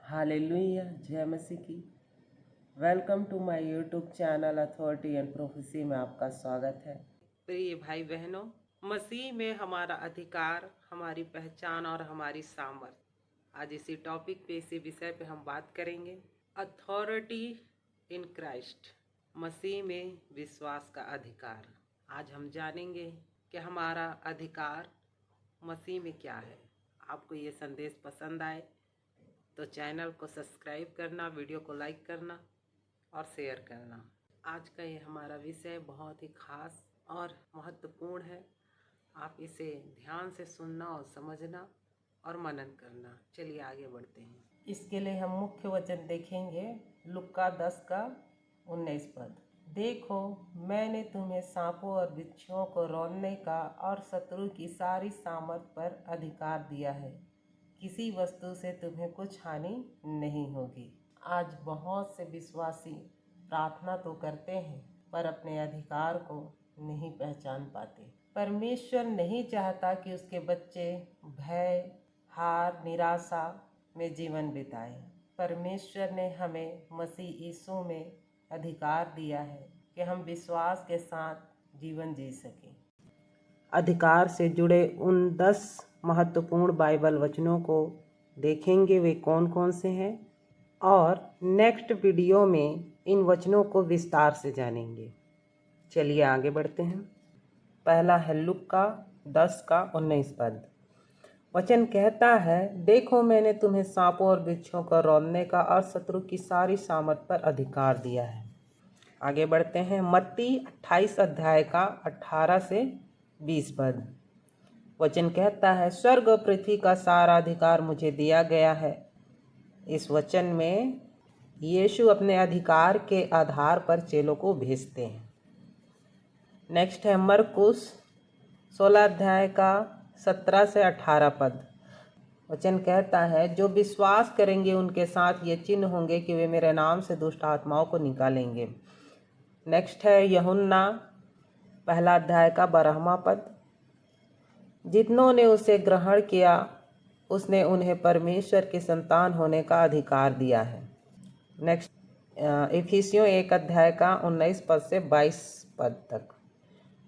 Hallelujah, जय मसीह की। Welcome to my YouTube channel authority and prophecy में आपका स्वागत है। प्रिय भाई बहनों, मसीह में हमारा अधिकार, हमारी पहचान और हमारी सामर्थ। आज इसी टॉपिक पे, इसी विषय पे हम बात करेंगे। अथॉरिटी इन क्राइस्ट, मसीह में विश्वास का अधिकार। आज हम जानेंगे कि हमारा अधिकार मसीह में क्या है। आपको ये संदेश पसंद आए तो चैनल को सब्सक्राइब करना, वीडियो को लाइक करना और शेयर करना। आज का ये हमारा विषय बहुत ही खास और महत्वपूर्ण है। आप इसे ध्यान से सुनना और समझना और मनन करना। चलिए आगे बढ़ते हैं। इसके लिए हम मुख्य वचन देखेंगे, लुक्का 10 का 19 पद। देखो, मैंने तुम्हें सांपों और बिच्छुओं को रौंदने का और शत्रु की सारी सामर्थ पर अधिकार दिया है। किसी वस्तु से तुम्हें कुछ हानि नहीं होगी। आज बहुत से विश्वासी प्रार्थना तो करते हैं पर अपने अधिकार को नहीं पहचान पाते। परमेश्वर नहीं चाहता कि उसके बच्चे भय, हार, निराशा में जीवन बिताएं। परमेश्वर ने हमें मसीह यीशु में अधिकार दिया है कि हम विश्वास के साथ जीवन जी सकें। अधिकार से जुड़े उन 10 महत्वपूर्ण बाइबल वचनों को देखेंगे, वे कौन कौन से हैं, और नेक्स्ट वीडियो में इन वचनों को विस्तार से जानेंगे। चलिए आगे बढ़ते हैं। पहला है लुक्का 10 का 19 पद। वचन कहता है, देखो, मैंने तुम्हें सांपों और बिच्छुओं को रौंदने का और शत्रु की सारी सामर्थ पर अधिकार दिया है। आगे बढ़ते हैं। मत्ती 28 अध्याय का 18 से 20 पद। वचन कहता है, स्वर्ग और पृथ्वी का सारा अधिकार मुझे दिया गया है। इस वचन में यीशु अपने अधिकार के आधार पर चेलों को भेजते हैं। नेक्स्ट है मरकुस 16 अध्याय का 17 से 18 पद। वचन कहता है, जो विश्वास करेंगे उनके साथ ये चिन्ह होंगे कि वे मेरे नाम से दुष्ट आत्माओं को निकालेंगे। नेक्स्ट है यूहन्ना 1 अध्याय का 12वां पद। जितनों ने उसे ग्रहण किया, उसने उन्हें परमेश्वर के संतान होने का अधिकार दिया है। नेक्स्ट इफिसियों 1 अध्याय का 19 पद से 22 पद तक।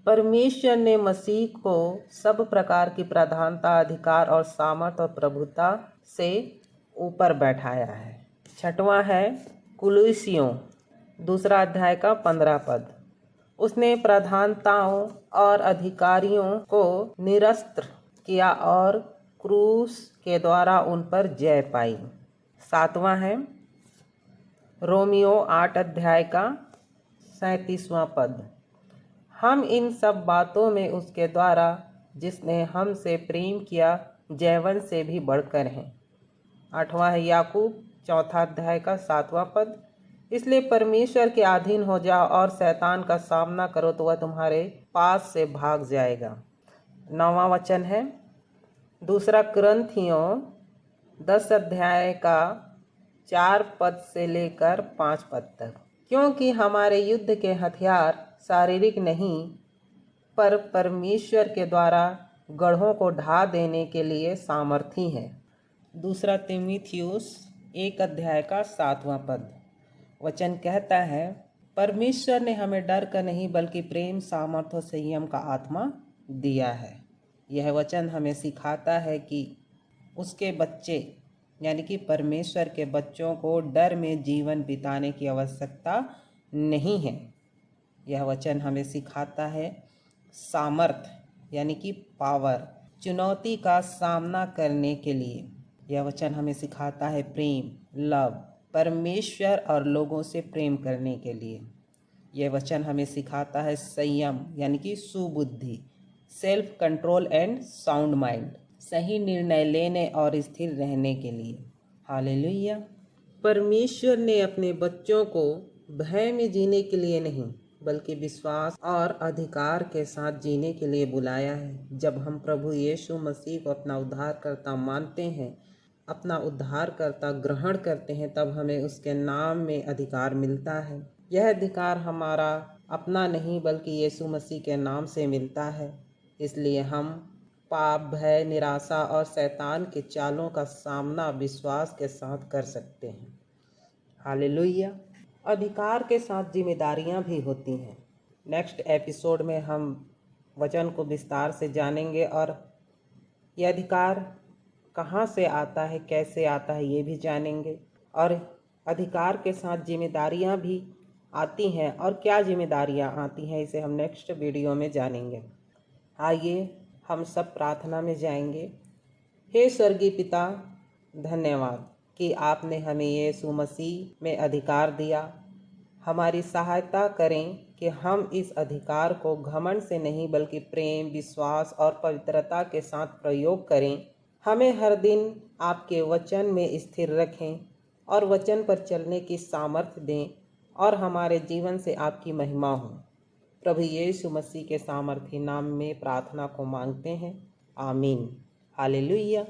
परमेश्वर ने मसीह को सब प्रकार की प्रधानता, अधिकार और सामर्थ और प्रभुता से ऊपर बैठाया है। छठवां है कुलुसियों 2 अध्याय का 15 पद। उसने प्रधानताओं और अधिकारियों को निरस्त किया और क्रूस के द्वारा उन पर जय पाई। 7वां है रोमियो 8 अध्याय का 37वां पद। हम इन सब बातों में उसके द्वारा जिसने हमसे प्रेम किया जयवन से भी बढ़कर हैं। 8वां है याकूब 4 अध्याय का 7वां पद। इसलिए परमेश्वर के अधीन हो जाओ और शैतान का सामना करो तो वह तुम्हारे पास से भाग जाएगा। 9वां वचन है 2 कुरिन्थियों 10 अध्याय का 4 पद से लेकर 5 पद तक। क्योंकि हमारे युद्ध के हथियार शारीरिक नहीं पर परमेश्वर के द्वारा गढ़ों को ढा देने के लिए सामर्थी है। 2 तीमुथियुस 1 अध्याय का 7वां पद। वचन कहता है, परमेश्वर ने हमें डर का नहीं बल्कि प्रेम, सामर्थ और संयम का आत्मा दिया है। यह वचन हमें सिखाता है कि उसके बच्चे यानी कि परमेश्वर के बच्चों को डर में जीवन बिताने की आवश्यकता नहीं है। यह वचन हमें सिखाता है सामर्थ यानी कि पावर, चुनौती का सामना करने के लिए। यह वचन हमें सिखाता है प्रेम, लव, परमेश्वर और लोगों से प्रेम करने के लिए। यह वचन हमें सिखाता है संयम यानी कि सुबुद्धि, self control and sound mind, सही निर्णय लेने और स्थिर रहने के लिए। हालेलुया। परमेश्वर ने अपने बच्चों को भय में जीने के लिए नहीं बल्कि विश्वास और अधिकार के साथ जीने के लिए बुलाया है। जब हम प्रभु यीशु मसीह को अपना उद्धारकर्ता मानते हैं, अपना उद्धारकर्ता ग्रहण करते हैं, तब हमें उसके नाम में अधिकार मिलता है। यह अधिकार हमारा अपना नहीं बल्कि यीशु मसीह के नाम से मिलता है। इसलिए हम पाप, भय, निराशा और शैतान के चालों का सामना विश्वास के साथ कर सकते हैं। हालेलुया। अधिकार के साथ जिम्मेदारियां भी होती हैं। नेक्स्ट एपिसोड में हम वचन को विस्तार से जानेंगे और यह अधिकार कहाँ से आता है, कैसे आता है, ये भी जानेंगे। और अधिकार के साथ जिम्मेदारियां भी आती हैं और क्या जिम्मेदारियां आती हैं, इसे हम नेक्स्ट वीडियो में जानेंगे। आइए हम सब प्रार्थना में जाएंगे। हे स्वर्गीय पिता, धन्यवाद कि आपने हमें यीशु मसीह में अधिकार दिया। हमारी सहायता करें कि हम इस अधिकार को घमंड से नहीं बल्कि प्रेम, विश्वास और पवित्रता के साथ प्रयोग करें। हमें हर दिन आपके वचन में स्थिर रखें और वचन पर चलने की सामर्थ्य दें और हमारे जीवन से आपकी महिमा हो। प्रभु यीशु मसीह के सामर्थी नाम में प्रार्थना को मांगते हैं, आमीन। हालेलुया।